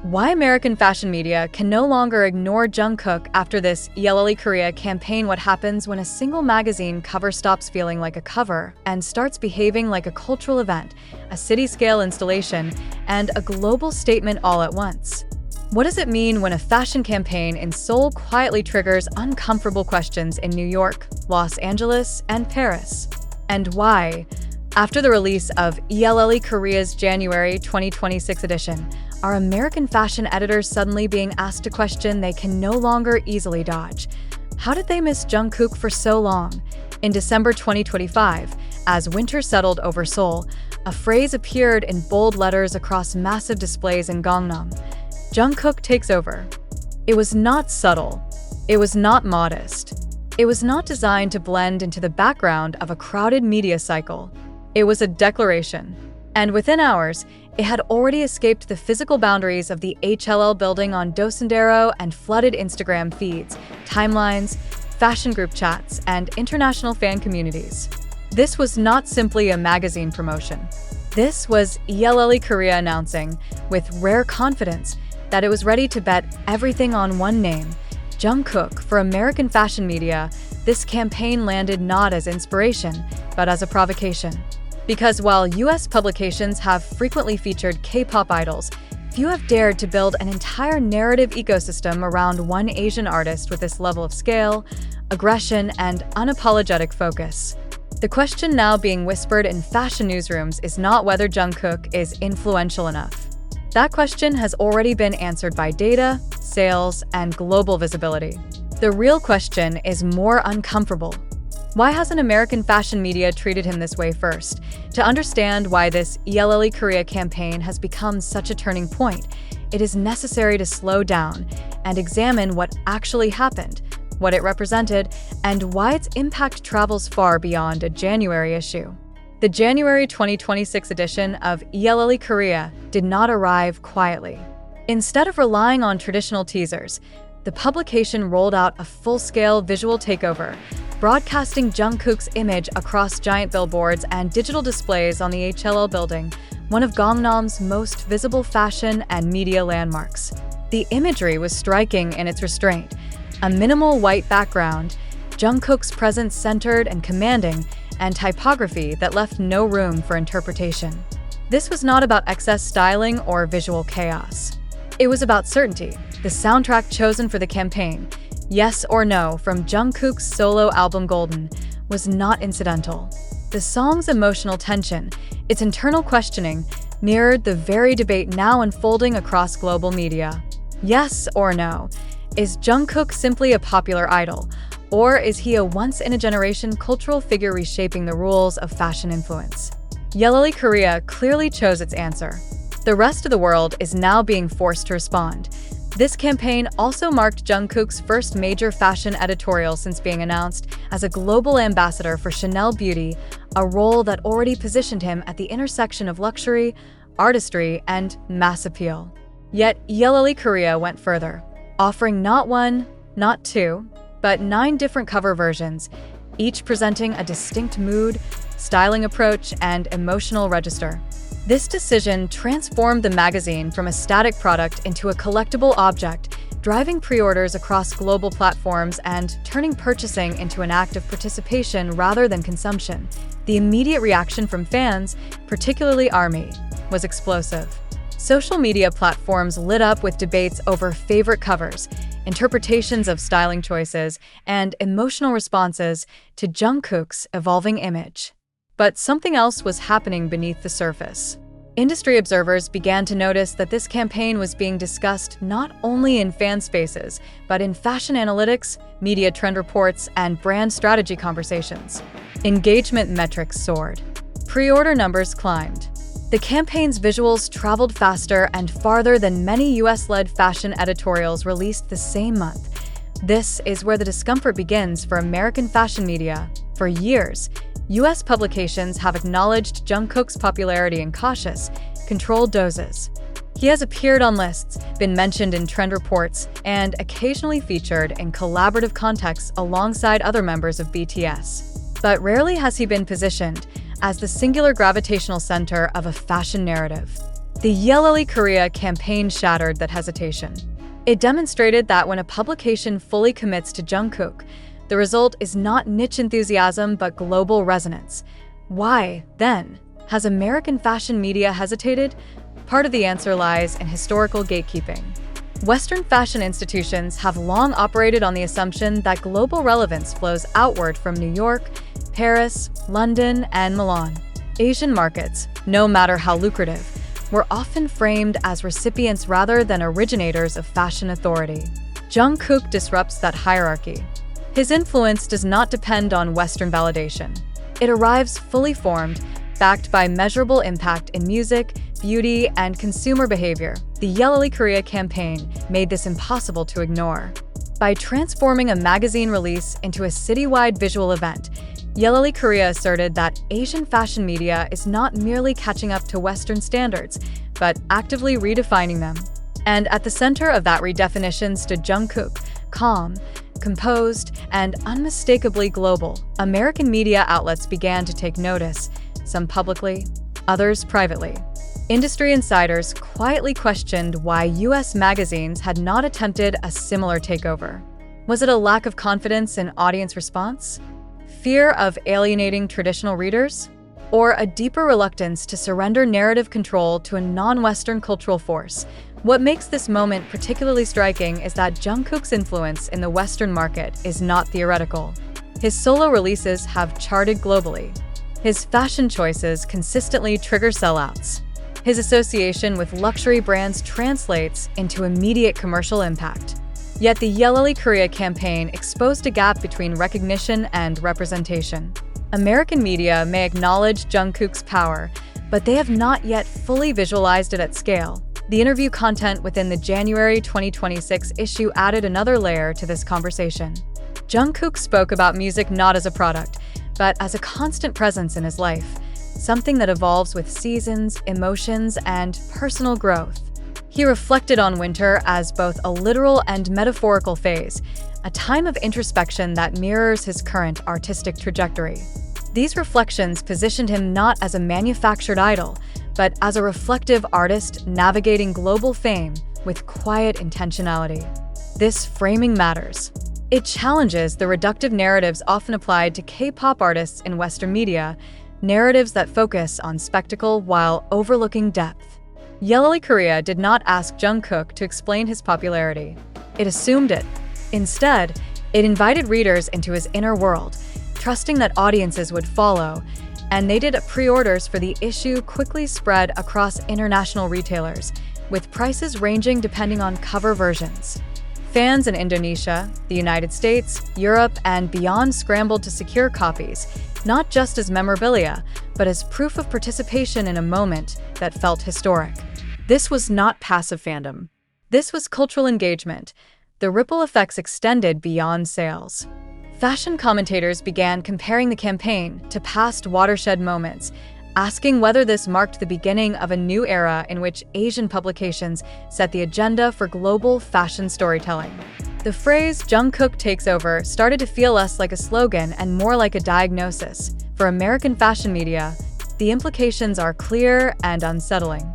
Why American fashion media can no longer ignore Jungkook after this ELLE Korea campaign. What happens when a single magazine cover stops feeling like a cover and starts behaving like a cultural event, a city-scale installation, and a global statement all at once? What does it mean when a fashion campaign in Seoul quietly triggers uncomfortable questions in New York, Los Angeles, and Paris? And why, after the release of ELLE Korea's January 2026 edition, are American fashion editors suddenly being asked a question they can no longer easily dodge? How did they miss Jungkook for so long? In December 2025, as winter settled over Seoul, a phrase appeared in bold letters across massive displays in Gangnam. Jungkook takes over. It was not subtle. It was not modest. It was not designed to blend into the background of a crowded media cycle. It was a declaration. And within hours, it had already escaped the physical boundaries of the ELLE building on Dosendero and flooded Instagram feeds, timelines, fashion group chats, and international fan communities. This was not simply a magazine promotion. This was ELLE Korea announcing, with rare confidence, that it was ready to bet everything on one name, Jungkook. For American fashion media, this campaign landed not as inspiration, but as a provocation. Because while US publications have frequently featured K-pop idols, few have dared to build an entire narrative ecosystem around one Asian artist with this level of scale, aggression, and unapologetic focus. The question now being whispered in fashion newsrooms is not whether Jungkook is influential enough. That question has already been answered by data, sales, and global visibility. The real question is more uncomfortable. Why hasn't American fashion media treated him this way first? To understand why this ELLE Korea campaign has become such a turning point, it is necessary to slow down and examine what actually happened, what it represented, and why its impact travels far beyond a January issue. The January 2026 edition of ELLE Korea did not arrive quietly. Instead of relying on traditional teasers, the publication rolled out a full-scale visual takeover, broadcasting Jungkook's image across giant billboards and digital displays on the ELLE building, one of Gangnam's most visible fashion and media landmarks. The imagery was striking in its restraint. A minimal white background, Jungkook's presence centered and commanding, and typography that left no room for interpretation. This was not about excess styling or visual chaos. It was about certainty. The soundtrack chosen for the campaign, Yes or No from Jungkook's solo album Golden, was not incidental. The song's emotional tension, its internal questioning, mirrored the very debate now unfolding across global media. Yes or no? Is Jungkook simply a popular idol, or is he a once-in-a-generation cultural figure reshaping the rules of fashion influence? ELLE Korea clearly chose its answer. The rest of the world is now being forced to respond. This campaign also marked Jungkook's first major fashion editorial since being announced as a global ambassador for Chanel Beauty, a role that already positioned him at the intersection of luxury, artistry, and mass appeal. Yet ELLE Korea went further, offering not one, not two, but 9 different cover versions, each presenting a distinct mood, styling approach, and emotional register. This decision transformed the magazine from a static product into a collectible object, driving pre-orders across global platforms and turning purchasing into an act of participation rather than consumption. The immediate reaction from fans, particularly ARMY, was explosive. Social media platforms lit up with debates over favorite covers, interpretations of styling choices, and emotional responses to Jungkook's evolving image. But something else was happening beneath the surface. Industry observers began to notice that this campaign was being discussed not only in fan spaces, but in fashion analytics, media trend reports, and brand strategy conversations. Engagement metrics soared. Pre-order numbers climbed. The campaign's visuals traveled faster and farther than many US-led fashion editorials released the same month. This is where the discomfort begins for American fashion media. For years, US publications have acknowledged Jungkook's popularity in cautious, controlled doses. He has appeared on lists, been mentioned in trend reports, and occasionally featured in collaborative contexts alongside other members of BTS. But rarely has he been positioned as the singular gravitational center of a fashion narrative. The ELLE Korea campaign shattered that hesitation. It demonstrated that when a publication fully commits to Jungkook, the result is not niche enthusiasm but global resonance. Why, then, has American fashion media hesitated? Part of the answer lies in historical gatekeeping. Western fashion institutions have long operated on the assumption that global relevance flows outward from New York, Paris, London, and Milan. Asian markets, no matter how lucrative, were often framed as recipients rather than originators of fashion authority. Jungkook disrupts that hierarchy. His influence does not depend on Western validation. It arrives fully formed, backed by measurable impact in music, beauty, and consumer behavior. The ELLE Korea campaign made this impossible to ignore. By transforming a magazine release into a citywide visual event, ELLE Korea asserted that Asian fashion media is not merely catching up to Western standards, but actively redefining them. And at the center of that redefinition stood Jungkook, calm, composed, and unmistakably global. American media outlets began to take notice, some publicly, others privately. Industry insiders quietly questioned why US magazines had not attempted a similar takeover. Was it a lack of confidence in audience response? Fear of alienating traditional readers? Or a deeper reluctance to surrender narrative control to a non-Western cultural force? What makes this moment particularly striking is that Jungkook's influence in the Western market is not theoretical. His solo releases have charted globally. His fashion choices consistently trigger sellouts. His association with luxury brands translates into immediate commercial impact. Yet the ELLE Korea campaign exposed a gap between recognition and representation. American media may acknowledge Jungkook's power, but they have not yet fully visualized it at scale. The interview content within the January 2026 issue added another layer to this conversation. Jungkook spoke about music not as a product, but as a constant presence in his life, something that evolves with seasons, emotions, and personal growth. He reflected on winter as both a literal and metaphorical phase, a time of introspection that mirrors his current artistic trajectory. These reflections positioned him not as a manufactured idol, but as a reflective artist navigating global fame with quiet intentionality. This framing matters. It challenges the reductive narratives often applied to K-pop artists in Western media, narratives that focus on spectacle while overlooking depth. ELLE Korea did not ask Jungkook to explain his popularity. It assumed it. Instead, it invited readers into his inner world, trusting that audiences would follow, and they did. Pre-orders for the issue quickly spread across international retailers, with prices ranging depending on cover versions. Fans in Indonesia, the United States, Europe, and beyond scrambled to secure copies, not just as memorabilia, but as proof of participation in a moment that felt historic. This was not passive fandom. This was cultural engagement. The ripple effects extended beyond sales. Fashion commentators began comparing the campaign to past watershed moments, asking whether this marked the beginning of a new era in which Asian publications set the agenda for global fashion storytelling. The phrase "Jungkook takes over" started to feel less like a slogan and more like a diagnosis. For American fashion media, the implications are clear and unsettling.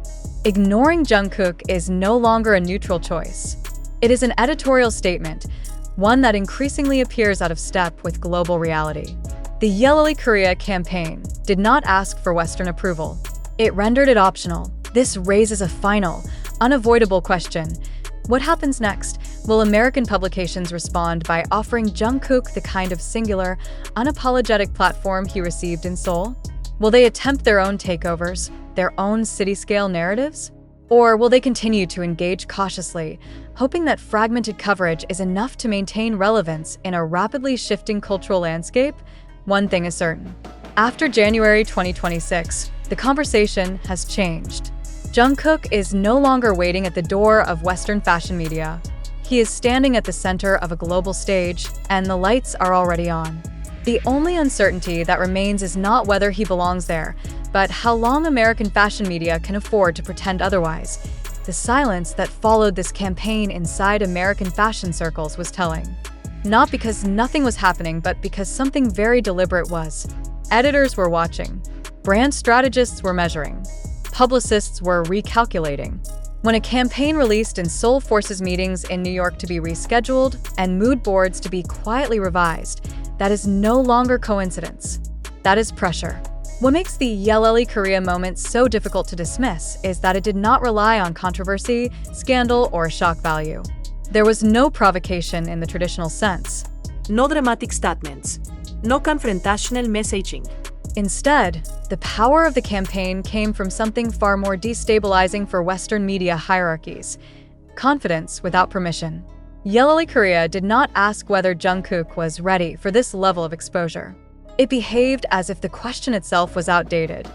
Ignoring Jungkook is no longer a neutral choice. It is an editorial statement, one that increasingly appears out of step with global reality. The ELLE Korea campaign did not ask for Western approval. It rendered it optional. This raises a final, unavoidable question. What happens next? Will American publications respond by offering Jungkook the kind of singular, unapologetic platform he received in Seoul? Will they attempt their own takeovers, their own city-scale narratives? Or will they continue to engage cautiously, hoping that fragmented coverage is enough to maintain relevance in a rapidly shifting cultural landscape? One thing is certain. After January 2026, the conversation has changed. Jungkook is no longer waiting at the door of Western fashion media. He is standing at the center of a global stage, and the lights are already on. The only uncertainty that remains is not whether he belongs there, but how long American fashion media can afford to pretend otherwise. The silence that followed this campaign inside American fashion circles was telling. Not because nothing was happening, but because something very deliberate was. Editors were watching. Brand strategists were measuring. publicists were recalculating. When a campaign released in Seoul forces meetings in New York to be rescheduled and mood boards to be quietly revised, that is no longer coincidence. That is pressure. What makes the ELLE Korea moment so difficult to dismiss is that it did not rely on controversy, scandal, or shock value. There was no provocation in the traditional sense. No dramatic statements. No confrontational messaging. Instead, the power of the campaign came from something far more destabilizing for Western media hierarchies: confidence without permission. ELLE Korea did not ask whether Jungkook was ready for this level of exposure. It behaved as if the question itself was outdated.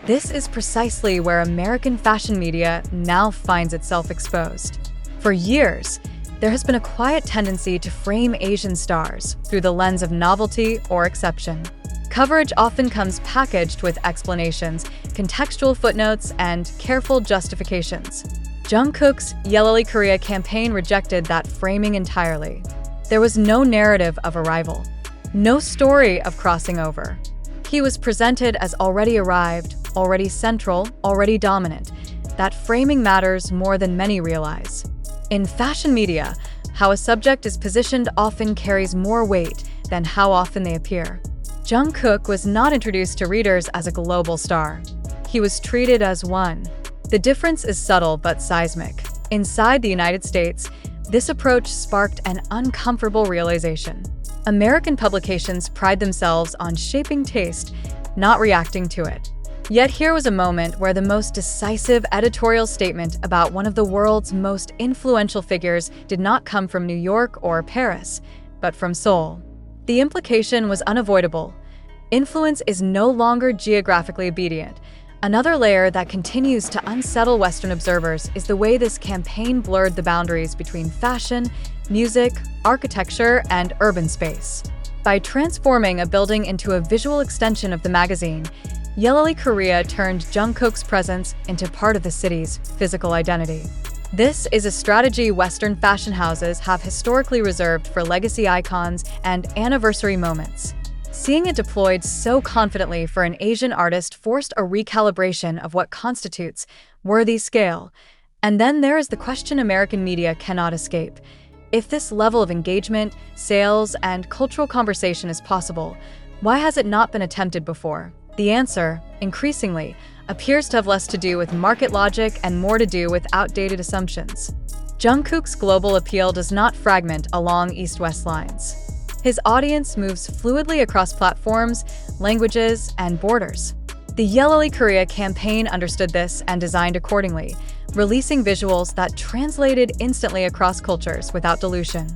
This is precisely where American fashion media now finds itself exposed. For years, there has been a quiet tendency to frame Asian stars through the lens of novelty or exception. Coverage often comes packaged with explanations, contextual footnotes, and careful justifications. Jungkook's ELLE Korea campaign rejected that framing entirely. There was no narrative of arrival, no story of crossing over. He was presented as already arrived, already central, already dominant. That framing matters more than many realize. In fashion media, how a subject is positioned often carries more weight than how often they appear. Jungkook was not introduced to readers as a global star. He was treated as one. The difference is subtle but seismic. Inside the United States, this approach sparked an uncomfortable realization. American publications pride themselves on shaping taste, not reacting to it. Yet here was a moment where the most decisive editorial statement about one of the world's most influential figures did not come from New York or Paris, but from Seoul. The implication was unavoidable. Influence is no longer geographically obedient. Another layer that continues to unsettle Western observers is the way this campaign blurred the boundaries between fashion, music, architecture, and urban space. By transforming a building into a visual extension of the magazine, ELLE Korea turned Jungkook's presence into part of the city's physical identity. This is a strategy Western fashion houses have historically reserved for legacy icons and anniversary moments. Seeing it deployed so confidently for an Asian artist forced a recalibration of what constitutes worthy scale. And then there is the question American media cannot escape. If this level of engagement, sales, and cultural conversation is possible, why has it not been attempted before? The answer, increasingly, appears to have less to do with market logic and more to do with outdated assumptions. Jungkook's global appeal does not fragment along east-west lines. His audience moves fluidly across platforms, languages, and borders. The ELLE Korea campaign understood this and designed accordingly, releasing visuals that translated instantly across cultures without dilution.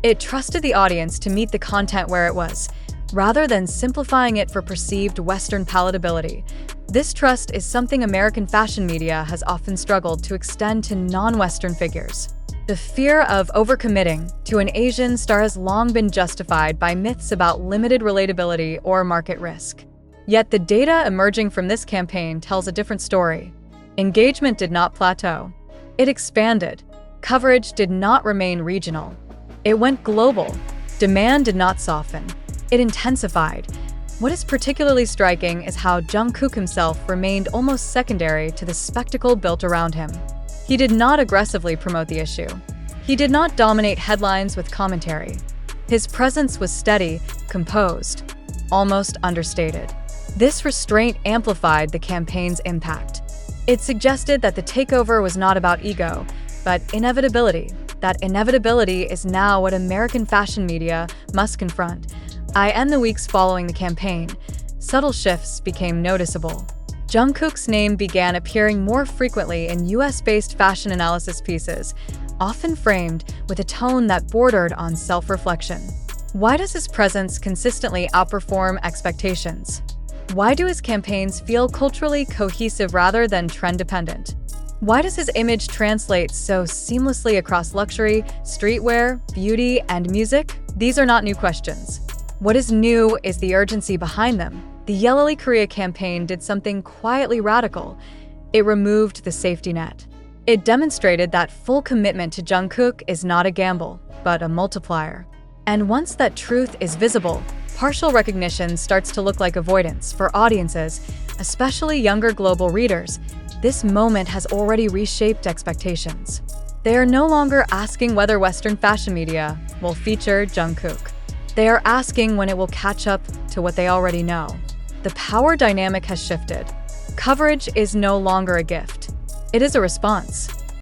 It trusted the audience to meet the content where it was, rather than simplifying it for perceived Western palatability. This trust is something American fashion media has often struggled to extend to non-Western figures. The fear of overcommitting to an Asian star has long been justified by myths about limited relatability or market risk. Yet the data emerging from this campaign tells a different story. Engagement did not plateau. It expanded. Coverage did not remain regional. It went global. Demand did not soften. It intensified. What is particularly striking is how Jungkook himself remained almost secondary to the spectacle built around him. He did not aggressively promote the issue. He did not dominate headlines with commentary. His presence was steady, composed, almost understated. This restraint amplified the campaign's impact. It suggested that the takeover was not about ego, but inevitability. That inevitability is now what American fashion media must confront. In the weeks following the campaign, subtle shifts became noticeable. Jungkook's name began appearing more frequently in US-based fashion analysis pieces, often framed with a tone that bordered on self-reflection. Why does his presence consistently outperform expectations? Why do his campaigns feel culturally cohesive rather than trend-dependent? Why does his image translate so seamlessly across luxury, streetwear, beauty, and music? These are not new questions. What is new is the urgency behind them. The ELLE Korea campaign did something quietly radical. It removed the safety net. It demonstrated that full commitment to Jungkook is not a gamble, but a multiplier. And once that truth is visible, partial recognition starts to look like avoidance for audiences, especially younger global readers. This moment has already reshaped expectations. They are no longer asking whether Western fashion media will feature Jungkook. They are asking when it will catch up to what they already know. The power dynamic has shifted. Coverage is no longer a gift. It is a response.